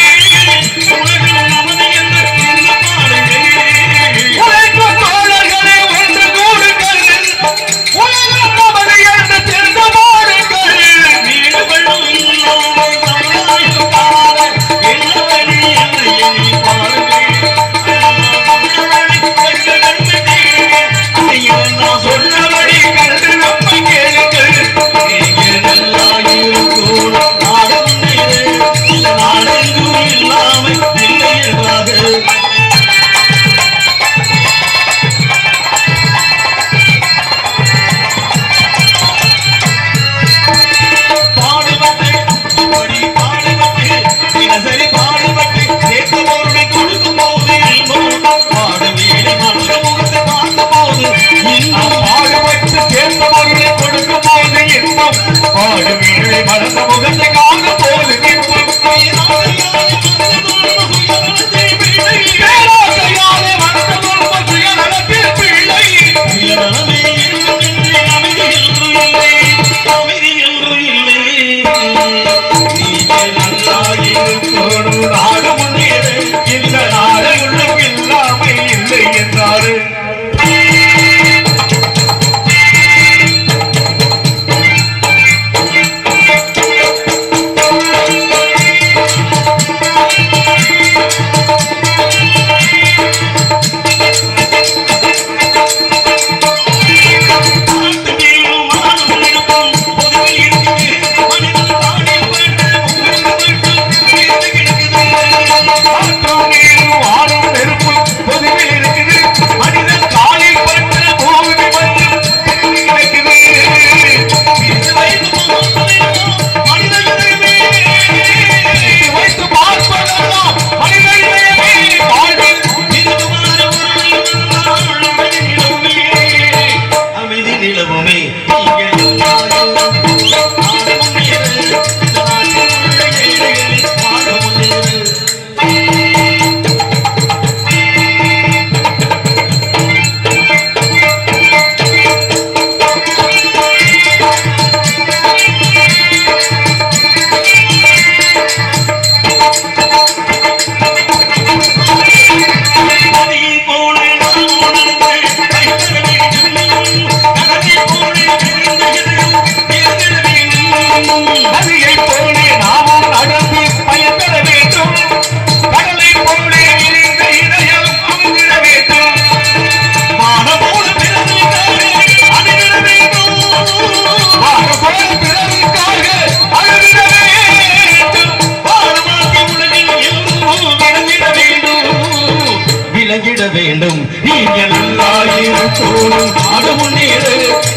விளங்கிட வேண்டும். நீங்கள் நல்லாயிருக்கோனும் நாடு முன்னேறு,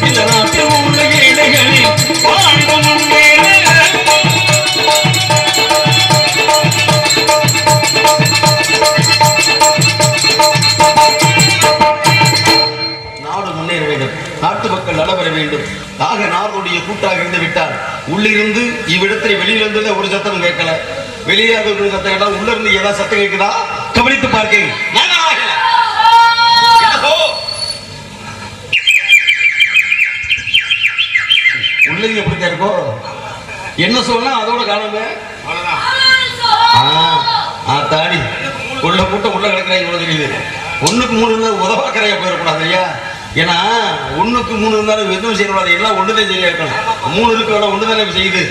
இந்த நாட்டில் உள்ள ஏழைகளில் வாழ்வு முன்னேறு. நாடு முன்னேற வேண்டும், நாட்டு மக்கள் நலவர வேண்டும். ஆக நாடுடைய கூட்டாக இருந்து விட்டால் உள்ளிருந்து இவ்விடத்தில் வெளியிலிருந்து ஒரு சத்தம் கேட்கல, வெளியாக ஒரு சத்தம் கேட்டா உள்ள இருந்து ஏதாவது சத்தம் கேட்குதா கவனித்து பார்க்க. உள்ளது எப்படித்தான் இருக்கோ என்ன சொன்னா அதோட காலங்க தாடி உள்ள கூட்டம் உள்ள கிடக்குறாங்க. இவ்வளவு தெரியுது. 1க்கு 3 இருந்தா உதவாக்கரையா போயிடக்கூடாது இல்லையா? ஏன்னா 1க்கு 3 இருந்தாலும் எதுவும் செய்யக்கூடாது, எல்லாம் ஒன்றுதான் செய்ய இருக்கணும். 3 இருக்க வேலை ஒன்று தானே செய்யுது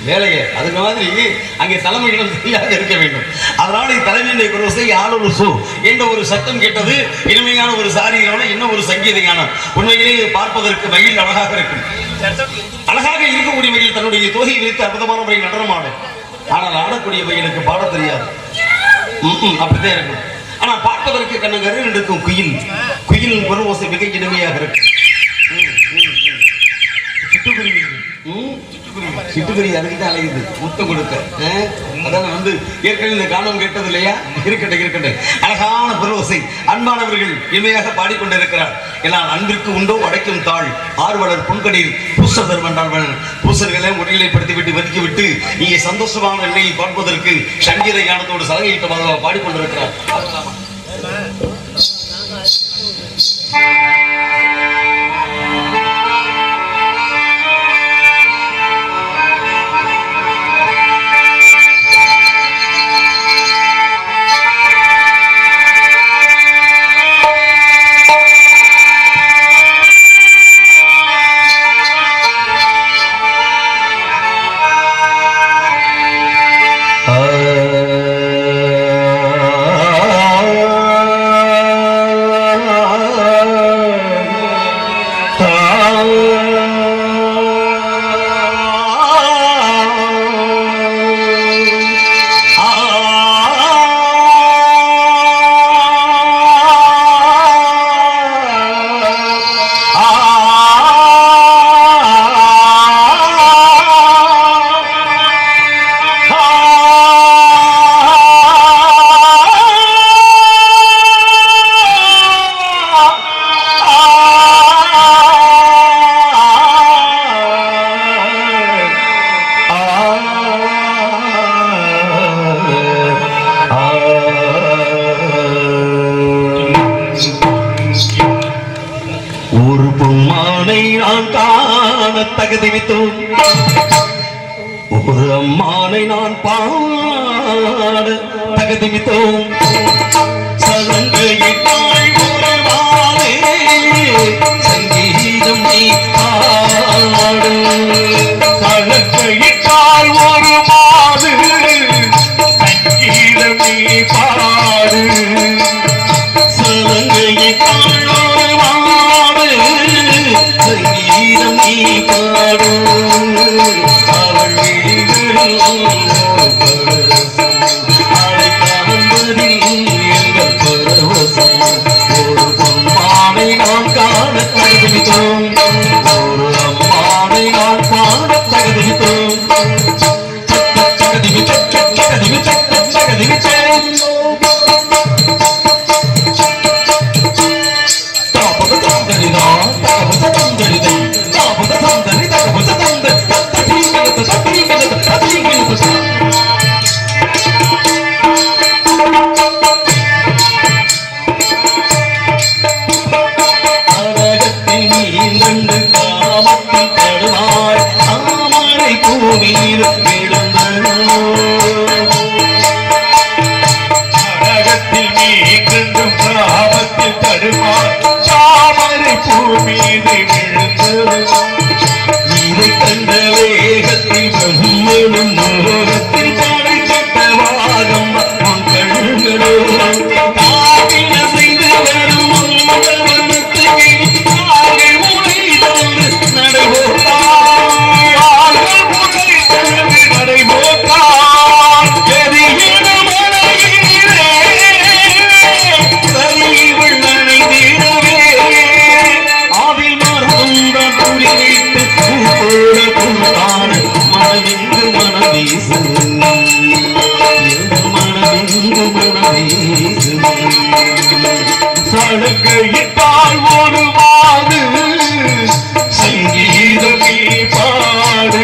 வேலையை. அதுக்கு மாதிரி அங்கே தலைமையிடம் சரியாக இருக்க வேண்டும். அதனால தலைமையினுடைய குரோசை ஆளொரு சூ என்ற ஒரு சட்டம் கேட்டது. இனிமையான ஒரு சாரியான இன்னும் ஒரு சங்கீதமான உண்மையிலேயே பார்ப்பதற்கு மயில் அழகாக இருக்கும். அழகாக இருக்கக்கூடிய மயில் தன்னுடைய தொகை விரித்து அற்புதமான முறையில் நடனமாடும். ஆனால் ஆடக்கூடிய மயிலுக்கு பாட தெரியாது. அப்படித்தான் இருக்கும். ஆனா பார்ப்பதற்கு கண்ணங்கரு இருக்கும். குயில் குயில் குரோசை மிக இனிமையாக இருக்கும். சிட்டுக்குருவி அதுக்குதான் அலையுது முத்தம் கொடுக்க. அதான் வந்து ஏற்கனவே இந்த கானம் கேட்டது இல்லையா? இருக்கட்டும். அழகான புரோசை அன்பானவர்கள் இனிமையாக பாடிக்கொண்டிருக்கிறார். எல்லாம் அன்பிற்கு உண்டோ அடைக்கும் தாள் ஆர்வலர் புன்கடியில் பூசர் வந்தாள். பூசர்களை முறையிலைப்படுத்தி விட்டு ஒதுக்கி விட்டு இங்கே சந்தோஷமான நிலையை பார்ப்பதற்கு சங்கீத ஞானத்தோடு சலகையிட்டமாக பாடிக்கொண்டிருக்கிறார். தகுதிவித்தோம் ஒரு அம்மானை நான் பாட தகுதிவித்தோம். சலங்கையிட்டாய் ஒரு மாலை சங்கீதம் நீ பாடு. சலங்கையிட்டாய் ஒரு மாலை சங்கீதம் நீ பாடு. சலங்கையிட்டாய் ஒரு மாலை சங்கீதம் நீ பாடு. அவள் விழிகளில் அலை காண்பதில் எங்கள் பரவசம். ஒரு பொம்மானை நாம் காண தகுதித்தோம். ஒரு அம்மானை நாம் பாட தகுதித்தோம். இதை கண்ட வேகத்தில் பிரம்மனும் மோகத்தில் பாடப்பட்ட வாகம் உன் கண்களோ காவில செய்து வரும் சடக்கையிட்டால் ஒரு மாது சங்கீதமே பாடு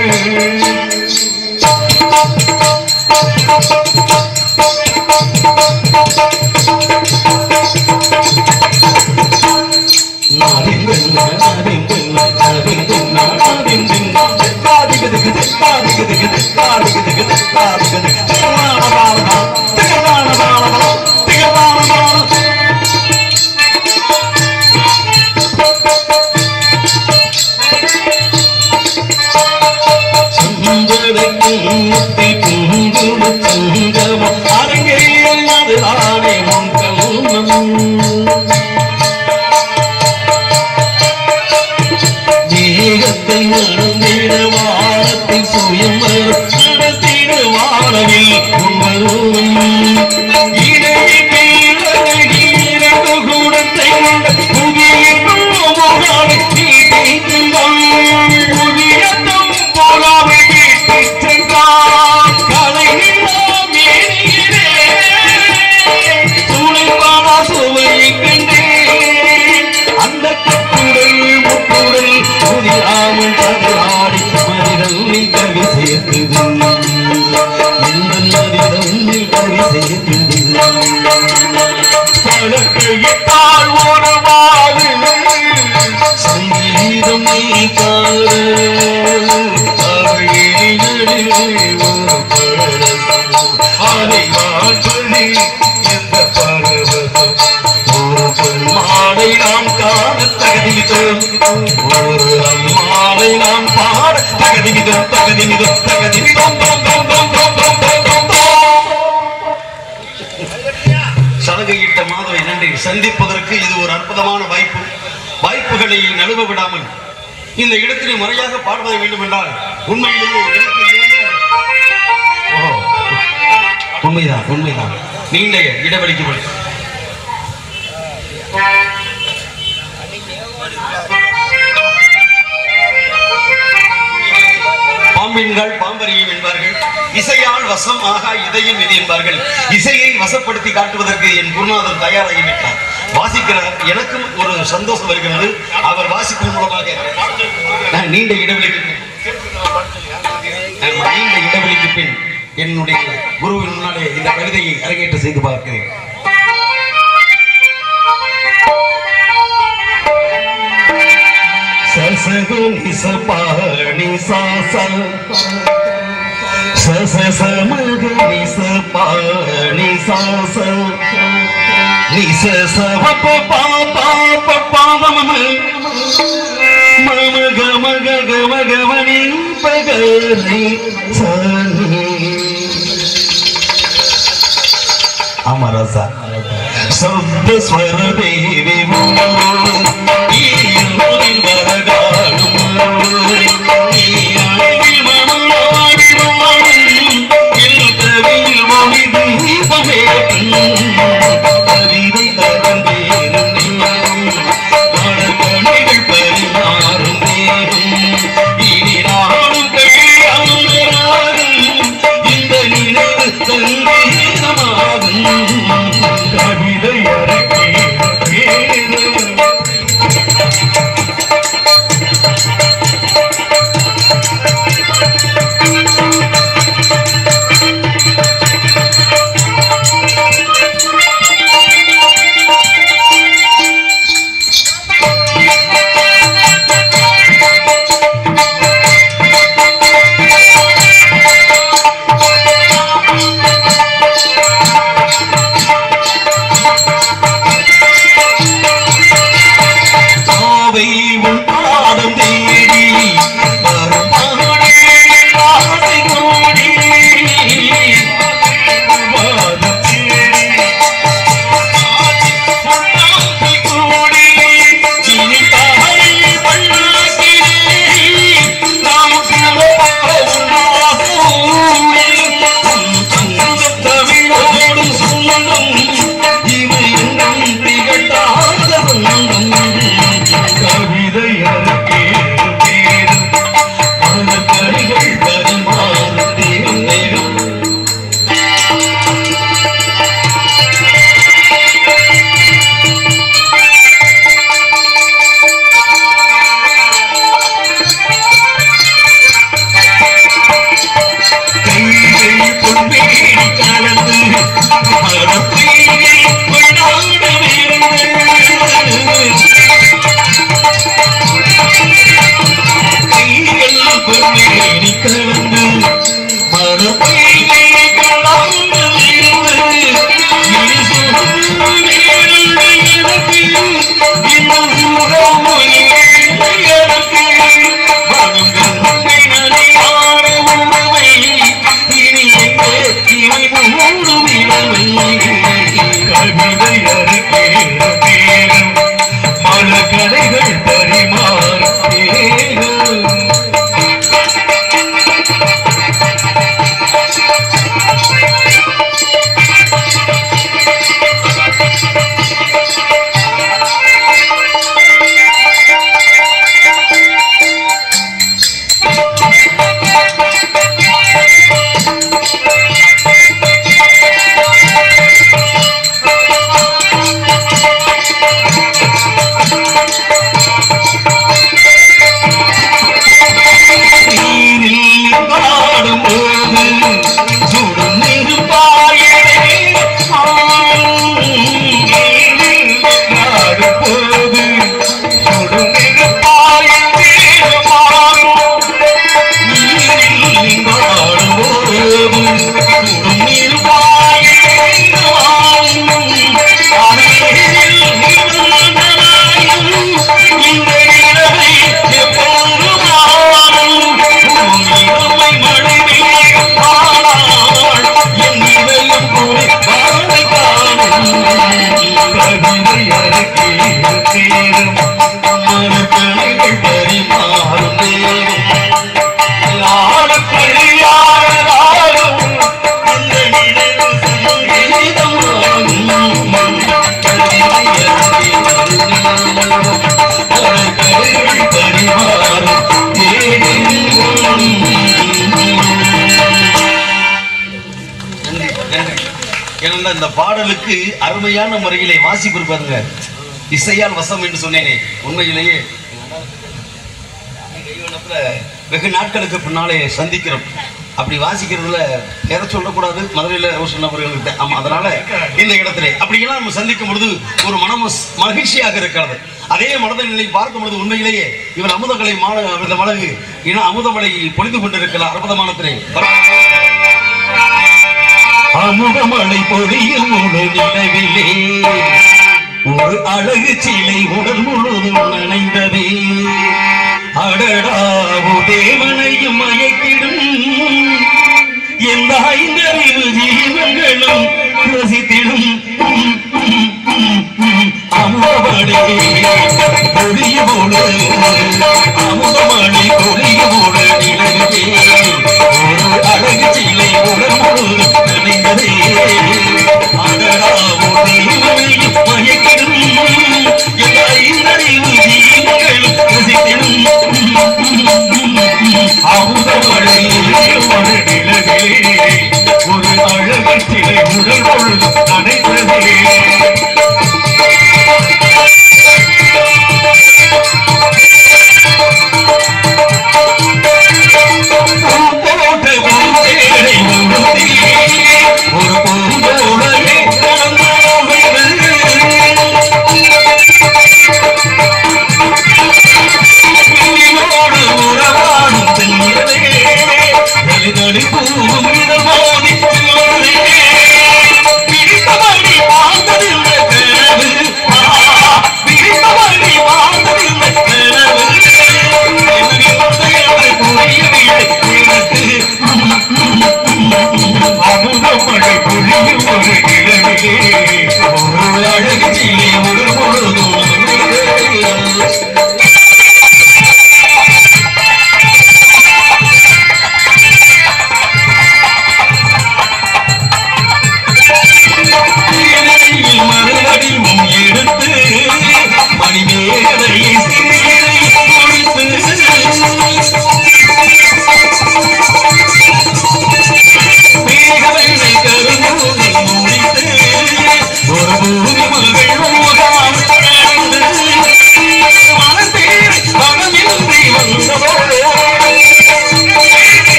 அரங்கேறியும் அதுதானே தேகத்தை நடந்திட வாரத்தில் சுயம் நடத்திட வாரவில் கூடத்தை கொண்ட புதிய போகாவை சென்றான் கலை சூளைப்பானா சுவையை கண்டேன் அந்த கட்டுடல் முட்டுடல் புதியாமல் தகராடி மனிதனில் கவி சேர்த்தது மனிதனில் கவி சேர்த்தது பழக்கையிட்டால் ஒரு மாறு சங்கீதம் நீ கால அதை மாற்றி எந்த பரவசம் ஒரு பெண்மானை நாம் காண தகுதித்தோம் ஒரு அம்மானை நாம் பாட தகுதித்தோம் சலகையிட்ட மாதவை நன்றி சந்திப்பதற்கு இது ஒரு அற்புதமான வாய்ப்பு. வாய்ப்புகளை நழுவ விடாமல் இந்த இடத்தில் முறையாக பாடுவதை வேண்டும் என்றால் உண்மையிலேயே உண்மைதான் நீண்ட இடைவெளிக்கு பாம்பின்கள் பாம்பரியும் என்பார்கள். இசையால் வசம் ஆகா இதயம் இது என்பார்கள். இசையை வசப்படுத்தி காட்டுவதற்கு என் குருநாதர் தயாராகிவிட்டார். வாசிக்கிறார். எனக்கும் ஒரு சந்தோஷம் வருகிறது. அவர் வாசிக்கும் மூலமாக நீண்ட இடைவெளிக்கு பின் என்னுடைய குருவின் முன்னாலே இந்த கவிதையை அரங்கேற்ற செய்து பார்க்கிறேன். சசகுனி சபாணி சாசா சசமகனி சபாணி சாசா நிச சவப பாபா பாவம மமக மக கமகமனி பகரி சனி அமரசா சப்த ஸ்வர தேவி ஈரோவின் வரகாடும் ஈரானில் மனோடி வாழும் இல்கவியில் மொழி தீபமே கவிதை தரந்தேனும் நேரும் வடகணிகள் பரிமாறும் நேரும் இனி நாடும் கையாளராகும் இந்த நினைவு தந்தேனமாகும் கவிதை அரக்கே இந்த பாடலுக்கு அருமையான முறையிலே வாசிப்பு இருப்பாருங்க. இசையால் வசம் என்று சொன்னேனே, உண்மையிலேயே வெகு நாட்களுக்கு பின்னாலே சந்திக்கிறோம். அப்படி வாசிக்கிறதுல எதை சொல்லக்கூடாது, மதுரையில் சொன்னவர்களுக்கு. ஆமா, அதனால இந்த இடத்துல அப்படியெல்லாம் நம்ம சந்திக்கும் பொழுது ஒரு மனம் மகிழ்ச்சியாக இருக்கிறது. அதே மனதை பார்க்கும் பொழுது உண்மையிலேயே இவர் அமுதங்களை மழகு ஏன்னா அமுதமலை பொழிந்து கொண்டிருக்கலாம். அற்புதமானத்திலே அமுதமலை பொழியும் நிலவிலே ஒரு அழகு சிலை உடல் முழுதும் நனைந்ததே. அடடாவு தேவனையும் மயக்கிடும் எந்த ஐந்தறிவு ஜீவங்களும் ரசித்திடும் அமுதமலை பொழியோடு அமுதமலை பொழியோடு நிலவிலே ஒரு அழகு சிலை உடல் முழுதும் நனைந்ததே. அடடாவு தேவனையும் மயக்கிடும் எந்த ஐந்தறிவு ஜீவங்களும் ரசித்திடும் அமுதமலை நிலவிலே ஒரு அழகு சிலை உடல் முழுதும் நனைந்ததே.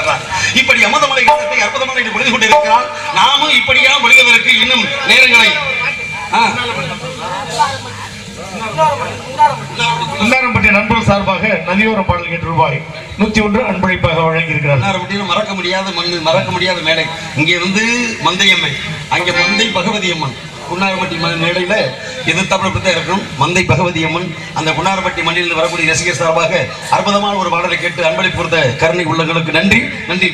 வர்றார். இப்படி அமுதமலை கீதத்தை அற்புதமான பொழுது கொண்டிருக்கிறார். நாமும் இப்படியா பொழுவதற்கு இன்னும் நேரங்களை குந்தாரம்பட்டி நண்பர்கள் சார்பாக நதியோர பாடல் கேட்டு ரூபாய் 101 அன்பளிப்பாக வழங்கியிருக்கிறார். மறக்க முடியாத மண்ணு, மறக்க முடியாத மேடை. இங்கே வந்து மந்தையம்மை, அங்கே மந்தை பகவதி அம்மன். குன்னாரப்பட்டி மேடையில எதிர்த்தாப்புல இருக்கும் மந்தை பகவதி அம்மன். அந்த குன்னாரப்பட்டி மண்ணில் வரக்கூடிய ரசிகர் சார்பாக அற்புதமான ஒரு பாடலை கேட்டு அன்பளிப்பு கொடுத்த கருணை உள்ளங்களுக்கு நன்றி. நன்றி.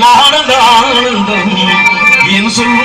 நாடதானந்தம் என் சொல்ல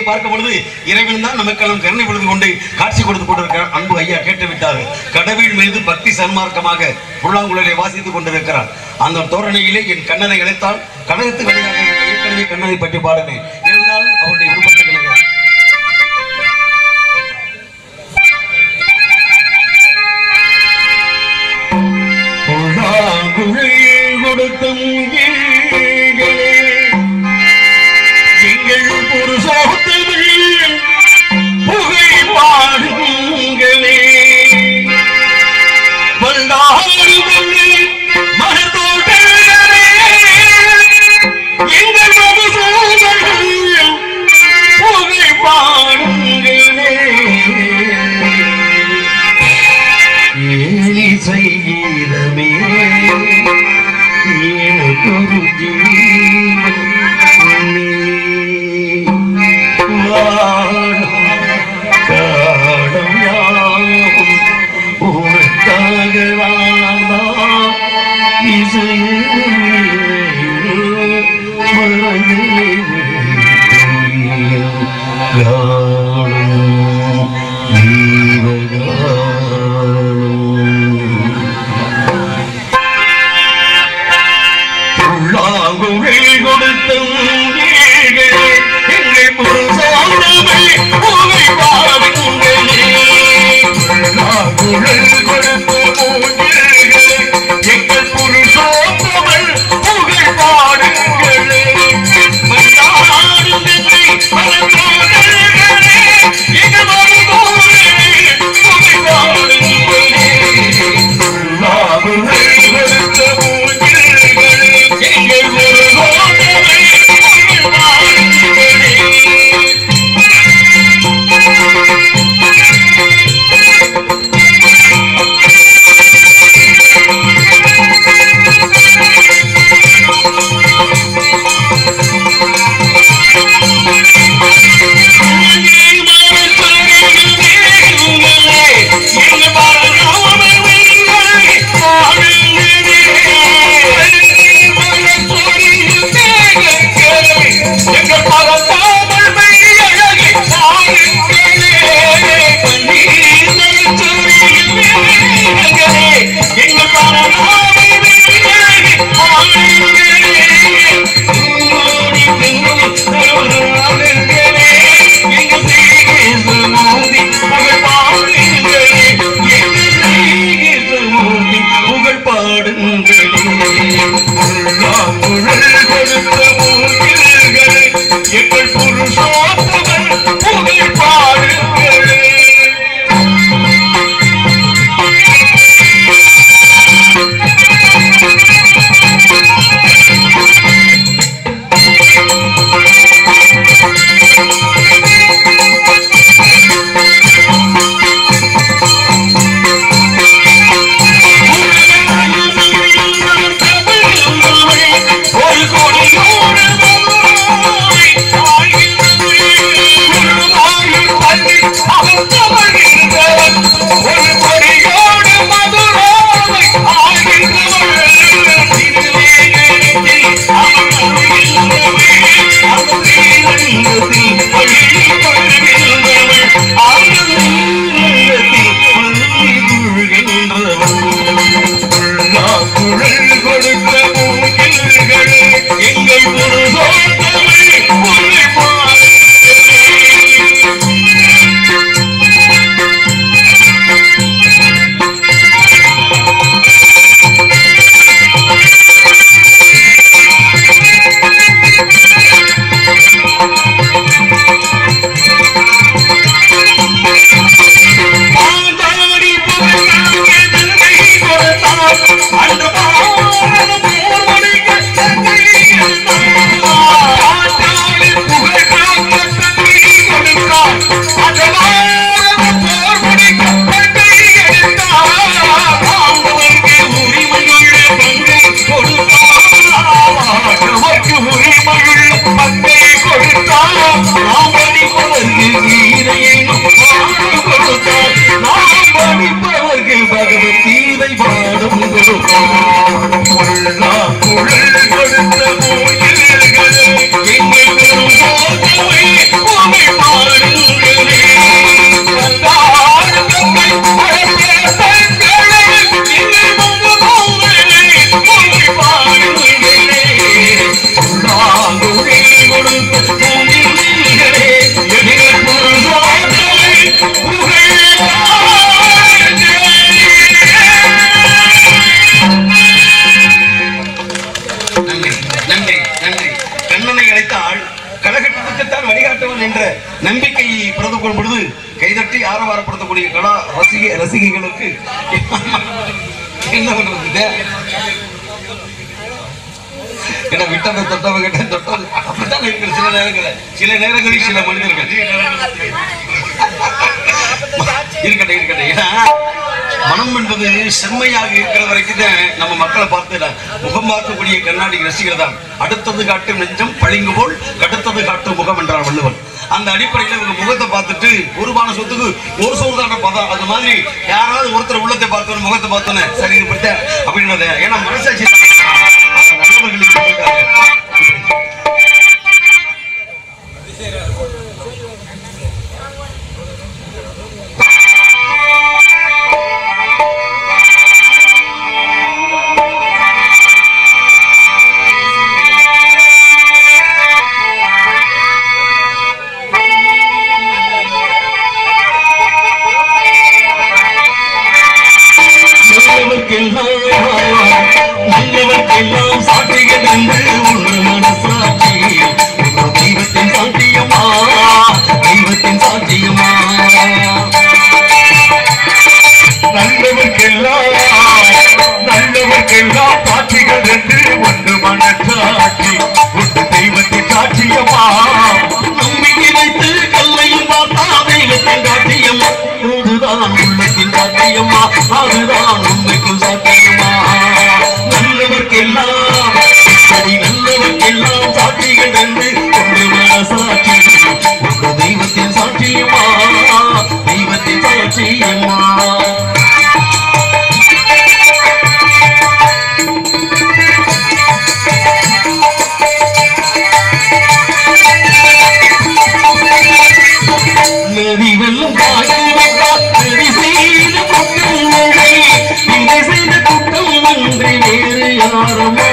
பார்க்கும் பொழுது இறைவன் தான் நமக்கெல்லாம் கருணை பொழுது கொண்டு காட்சி கொடுத்து கொண்டிருக்கிறார். அன்பு ஐயா கேட்டு விட்டார்கள். கடவுள் மீது பக்தி சன்மார்க்கமாக புல்லாங்குழலை வாசித்துக் கொண்டிருக்கிறார். அந்த தோரணையிலே என் கண்ணனை இழைத்தால் கழகத்து வழியாக ஏற்கனவே கண்ணனை பற்றி பாடுவேன். இருந்தால் அவருடைய விருப்பத்துக்கு கொடுத்தும் எங்கள் புருஷோத்தமிழ் புகை பாடுங்களே வல்லாறுகளே மனத்தோட்டங்களே எங்கள் மதுசூதர்கள் புகை பாடுங்களே ஏனி செய்கிறமே குருஜி காண நம்பிக்கையை பிரதிபலிக்கும் பொழுது கைதட்டி ஆரவாரப்படுத்தக்கூடிய கலா ரசிகைகளுக்கு என்ன பண்றது? ஏன்னா விட்டதை தொட்டவங்க தொட்டது அப்படித்தான் இருக்கிற சில நேரங்களில் சில மனிதர்கள் இருக்கட்டும். ஏன்னா மனம் என்பது செம்மையாக இருக்கிற வரைக்கும் தான் நம்ம மக்களை பார்த்து முகம் பார்க்கக்கூடிய கண்ணாடி ரசிகர் தான். அடுத்தது காட்டும் நெஞ்சம் பளிங்கு போல் கடுத்தது காட்டும் முகம் என்றார் வள்ளுவன். அந்த அடிப்படையில் இவங்க முகத்தை பார்த்துட்டு ஒருபான சொத்துக்கு ஒரு சோதான பதம் அந்த மாதிரி யாராவது ஒருத்தர் உள்ளத்தை பார்த்தோன்னு முகத்தை பார்த்தோன்னே சரி இப்படித்த அப்படின்றத ஏன்னா மனசாட்சி நல்லவர்களுக்கு நல்லவர்க்கெல்லாம் சாட்சிகள் என்று உள்ள மனசாட்சி தெய்வத்தின் சாட்சியமா தெய்வத்தின் சாட்சியமா நல்லவர்க்கெல்லாம் சாட்சிகள் என்று ஒன்று மனசாட்சி ஒன்று தெய்வத்தின் சாட்சியமா நம்பிக்கை வைத்து கல்லையும் பார்த்தா தெய்வத்தின் சாட்சியமா அதுதான் உள்ளத்தின் சாட்சியமா அதுதான் உண்மைக்கும் சாட்சியமா நல்லவர்க்கெல்லாம் இப்படி நல்லவர்க்கெல்லாம் சாட்சிகள் என்று ஒன்று மனசாட்சி ஒன்று தெய்வத்தின் சாட்சியமா தெய்வத்தின் சாட்சியமா நதி வெல்லும் நதி செய்த குற்றம் இதை செய்த குற்றம் நன்றி வேறு யாரமா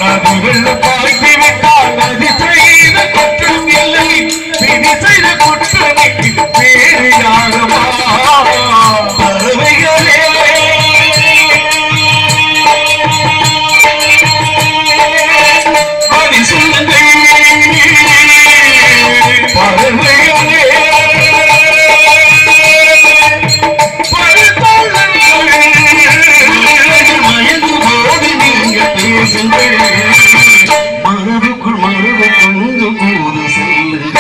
நதி வெள்ளம் பாய்ச்சி விட்டால் நதி செய்த குற்றம் இல்லை விதி செய்த குற்றமைக்கு வேறு யாரமா பறவைகளே படி சொல்லுங்கள் பறவைகளே மயங்கும் போது நீங்க பேசுங்கள் மனதுக்குள் மனது கொண்டு போது சொல்லுங்கள்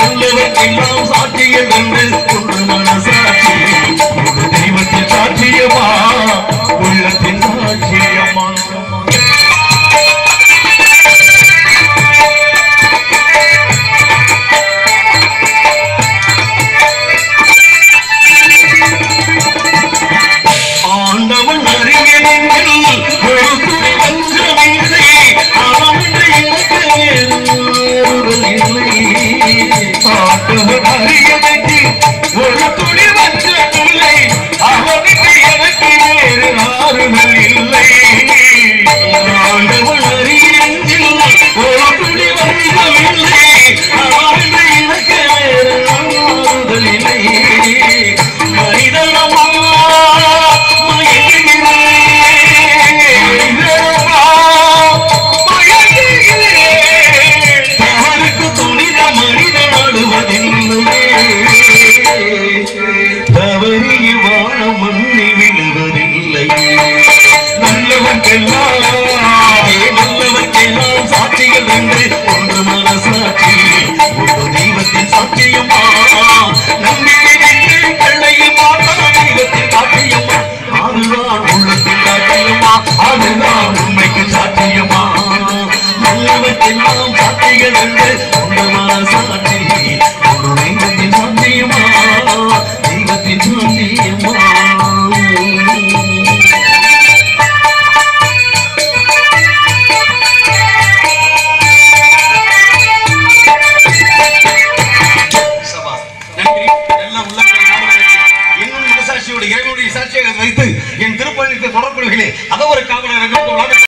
நல்லவர்க்கெல்லாம் சாட்சியம் என்று ஒன்று மனசாட்சி ஒரு தெய்வத்தின் சாட்சியமா உள்ளத்தின் சாட்சியமா ஆண்டவன் அறிஞனில் ஒரு துணி வஞ்சமில்லை அவன் எனக்கு வேறுதல் இல்லை ஆண்டவன் அறியதற்கு ஒரு துளி வஞ்சமில்லை அவனுக்கு எனக்கு வேறு ஆறுதல் இல்லை ஆண்டவன் அறிஞனில் ஒரு துணி வஞ்சமில்லை அவன் எனக்கு வேறு ஆறுதல் இல்லை மனிதனமா நல்லவர்க்கெல்லாம் சாட்சிகள் என்று ஒன்று மனசாட்சி ஒரு தெய்வத்தின் சாட்சியமா நம்பிக்கை வைத்து கண்ணையும் பார்த்தா தெய்வத்தின் சாட்சியமா அதுதான் உள்ளத்தின் சாட்சியமா அதுதான் உண்மைக்கு சாட்சியமா நல்லவர்க்கெல்லாம் சாட்சிகள் என்று ஒன்று மனசாட்சி